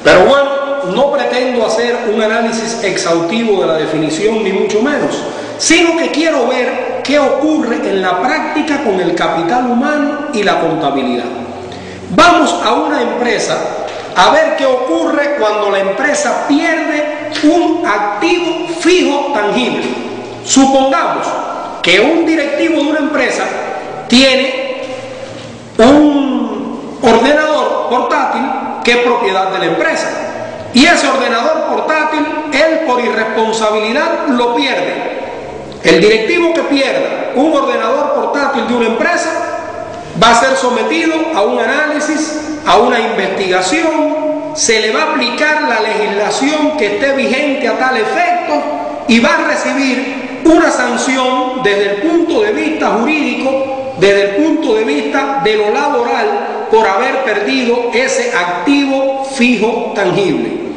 Pero bueno, no pretendo hacer un análisis exhaustivo de la definición, ni mucho menos, sino que quiero ver qué ocurre en la práctica con el capital humano y la contabilidad. Vamos a una empresa a ver qué ocurre cuando la empresa pierde un activo fijo tangible. Supongamos que un directivo de una empresa tiene un ordenador portátil que es propiedad de la empresa, y ese ordenador portátil, él por irresponsabilidad lo pierde. El directivo que pierda un ordenador portátil de una empresa va a ser sometido a un análisis, a una investigación, se le va a aplicar la legislación que esté vigente a tal efecto y va a recibir una sanción desde el punto de vista jurídico, desde el punto de vista de lo laboral, por haber perdido ese activo fijo tangible.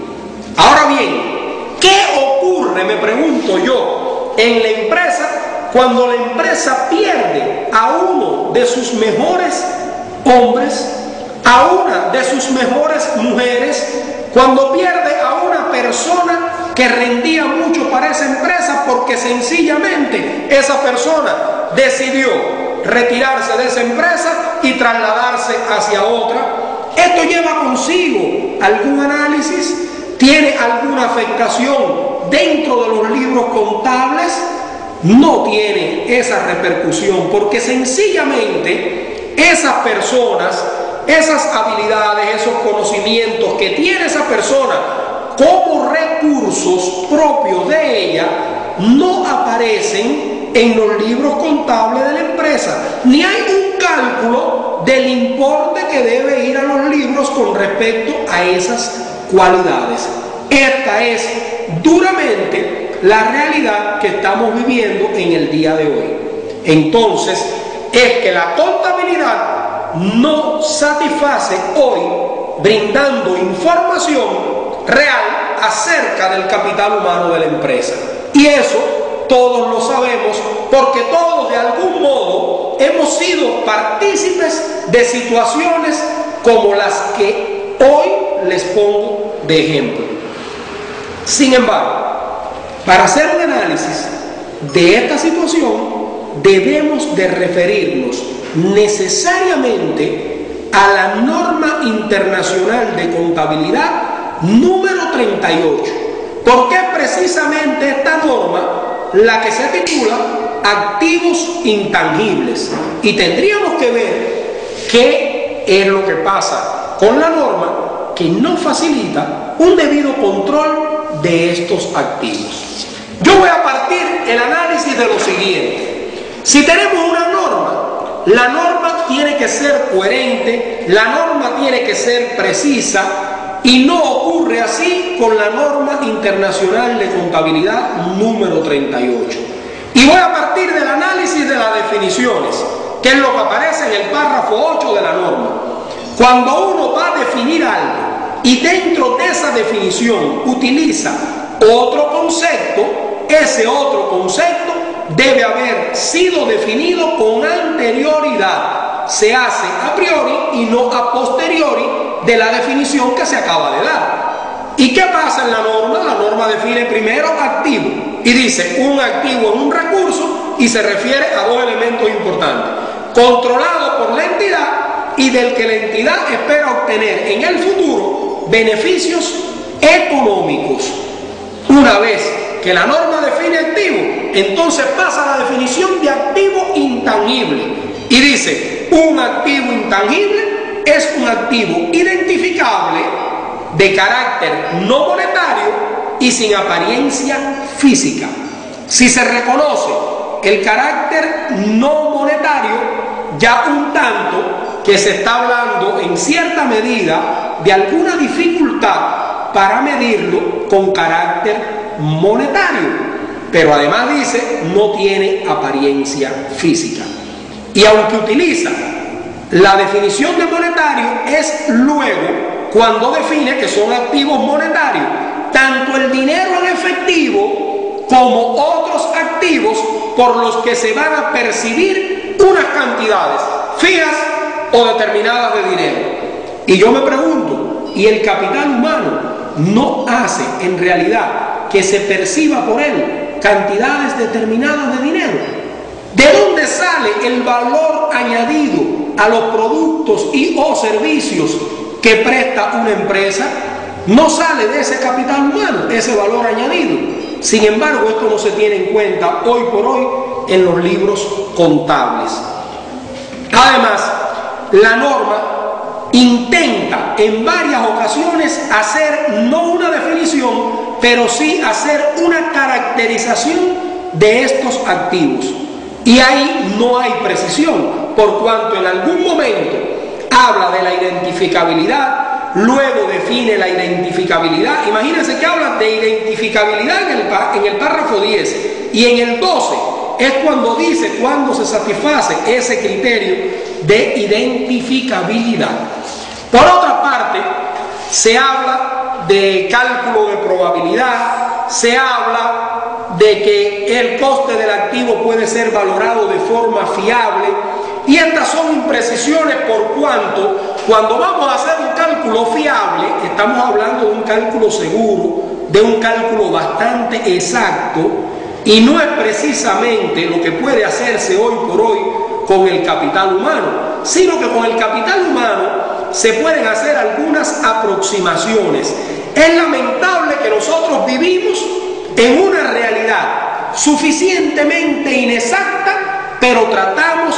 Ahora bien, ¿qué ocurre, me pregunto yo, en la empresa cuando la empresa pierde a uno de sus mejores hombres, a una de sus mejores mujeres, cuando pierde a una persona que rendía mucho para esa empresa porque sencillamente esa persona decidió retirarse de esa empresa y trasladarse hacia otra? ¿Esto lleva consigo algún análisis? ¿Tiene alguna afectación dentro de los libros contables? No tiene esa repercusión, porque sencillamente esas personas, esas habilidades, esos conocimientos que tiene esa persona como recursos propios de ella, no aparecen en los libros contables de la empresa, ni hay un cálculo del importe que debe ir a los libros con respecto a esas cualidades. Esta es duramente la realidad que estamos viviendo en el día de hoy. Entonces, es que la contabilidad no satisface hoy brindando información real acerca del capital humano de la empresa. Y eso todos lo sabemos, porque todos de algún modo hemos sido partícipes de situaciones como las que hoy les pongo de ejemplo. Sin embargo, para hacer un análisis de esta situación, debemos de referirnos necesariamente a la norma internacional de contabilidad número 38. ¿Por qué precisamente esta norma, la que se titula Activos Intangibles? Y tendríamos que ver qué es lo que pasa con la norma que no facilita un debido control de estos activos. Yo voy a partir el análisis de lo siguiente. Si tenemos una norma, la norma tiene que ser coherente, la norma tiene que ser precisa, y no ocurre así con la norma internacional de contabilidad número 38. Y voy a partir del análisis de las definiciones, que es lo que aparece en el párrafo 8 de la norma. Cuando uno va a definir algo y dentro de esa definición utiliza otro concepto, ese otro concepto debe haber sido definido con anterioridad. Se hace a priori y no a posteriori de la definición que se acaba de dar. ¿Y qué pasa en la norma? La norma define primero activo y dice un activo es un recurso y se refiere a dos elementos importantes: controlado por la entidad y del que la entidad espera obtener en el futuro beneficios económicos. Una vez que la norma define activo, entonces pasa a la definición de activo intangible y dice: un activo intangible es un activo identificable de carácter no monetario y sin apariencia física. Si se reconoce el carácter no monetario, ya un tanto que se está hablando en cierta medida de alguna dificultad para medirlo con carácter monetario, pero además dice no tiene apariencia física. Y aunque utiliza la definición de monetario, es luego cuando define que son activos monetarios tanto el dinero en efectivo como otros activos por los que se van a percibir unas cantidades fijas o determinadas de dinero. Y yo me pregunto, y el capital humano no hace en realidad que se perciba por él cantidades determinadas de dinero. ¿De dónde sale el valor añadido a los productos y o servicios que presta una empresa? No sale de ese capital humano ese valor añadido. Sin embargo, esto no se tiene en cuenta hoy por hoy en los libros contables. Además, la norma intenta en varias ocasiones hacer no una definición, pero sí hacer una caracterización de estos activos. Y ahí no hay precisión, por cuanto en algún momento habla de la identificabilidad, luego define la identificabilidad. Imagínense que habla de identificabilidad en el párrafo 10, y en el 12 es cuando dice cuándo se satisface ese criterio de identificabilidad. Por otra parte, se habla de cálculo de probabilidad, se habla de que el coste del activo puede ser valorado de forma fiable, y estas son imprecisiones por cuanto cuando vamos a hacer un cálculo fiable estamos hablando de un cálculo seguro, de un cálculo bastante exacto, y no es precisamente lo que puede hacerse hoy por hoy con el capital humano, sino que con el capital humano se pueden hacer algunas aproximaciones. Es lamentable que nosotros vivimos en una realidad suficientemente inexacta, pero tratamos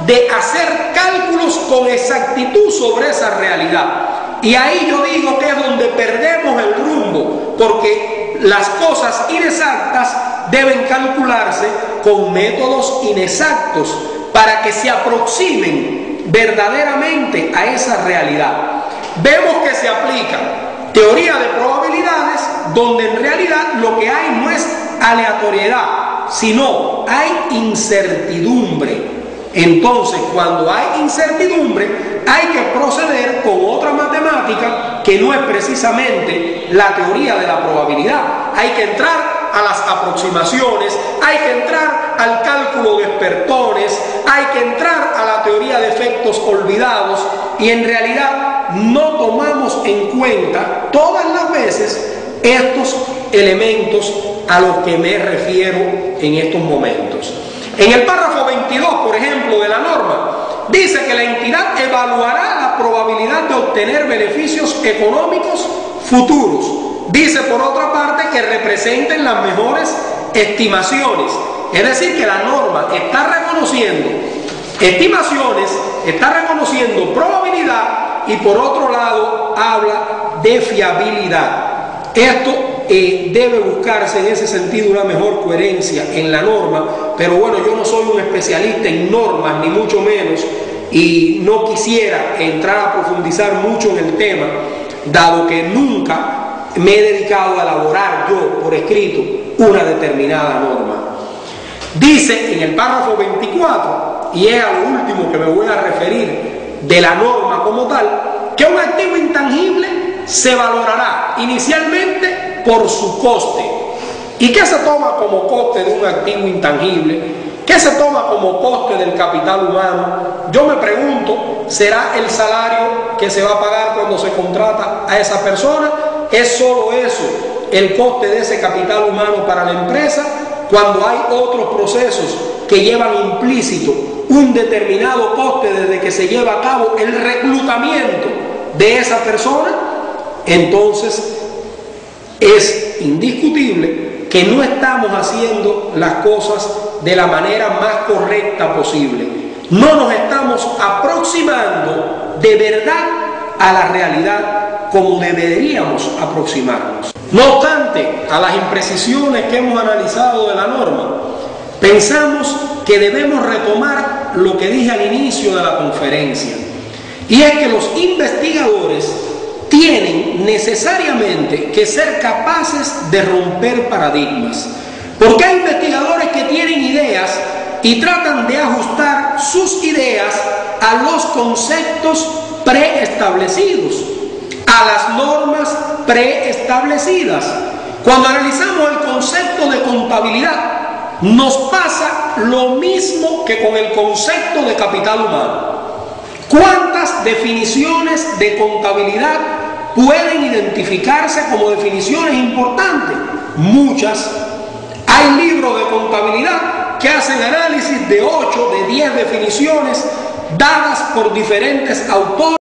de hacer cálculos con exactitud sobre esa realidad. Y ahí yo digo que es donde perdemos el rumbo, porque las cosas inexactas deben calcularse con métodos inexactos para que se aproximen verdaderamente a esa realidad. Vemos que se aplica teoría de probabilidades, donde en realidad lo que hay no es aleatoriedad, sino hay incertidumbre. Entonces, cuando hay incertidumbre, hay que proceder con otra matemática que no es precisamente la teoría de la probabilidad. Hay que entrar a las aproximaciones, hay que entrar al cálculo de espertones, hay que entrar a la teoría de efectos olvidados, y en realidad no tomamos en cuenta todas las veces estos elementos a los que me refiero en estos momentos. En el párrafo 22, por ejemplo, de la norma, dice que la entidad evaluará la probabilidad de obtener beneficios económicos futuros. Dice, por otra parte, que representen las mejores estimaciones. Es decir, que la norma está reconociendo estimaciones, está reconociendo probabilidad, y por otro lado habla de fiabilidad. Esto debe buscarse en ese sentido una mejor coherencia en la norma, pero bueno, yo no soy un especialista en normas, ni mucho menos, y no quisiera entrar a profundizar mucho en el tema, dado que nunca me he dedicado a elaborar yo por escrito una determinada norma. Dice en el párrafo 24, y es a lo último que me voy a referir de la norma como tal, que un activo intangible se valorará inicialmente por su coste. ¿Y qué se toma como coste de un activo intangible? ¿Qué se toma como coste del capital humano? Yo me pregunto, ¿será el salario que se va a pagar cuando se contrata a esa persona? ¿Es solo eso el coste de ese capital humano para la empresa? Cuando hay otros procesos que llevan implícito un determinado coste desde que se lleva a cabo el reclutamiento de esa persona, entonces es indiscutible que no estamos haciendo las cosas de la manera más correcta posible. No nos estamos aproximando de verdad a la realidad como deberíamos aproximarnos. No obstante, a las imprecisiones que hemos analizado de la norma, pensamos que debemos retomar lo que dije al inicio de la conferencia, y es que los investigadores tienen necesariamente que ser capaces de romper paradigmas, porque hay investigadores que tienen ideas y tratan de ajustar sus ideas a los conceptos preestablecidos, a las normas preestablecidas. Cuando analizamos el concepto de contabilidad, nos pasa lo mismo que con el concepto de capital humano. ¿Cuántas definiciones de contabilidad pueden identificarse como definiciones importantes. Muchas. Hay libros de contabilidad que hacen análisis de 8, de 10 definiciones dadas por diferentes autores.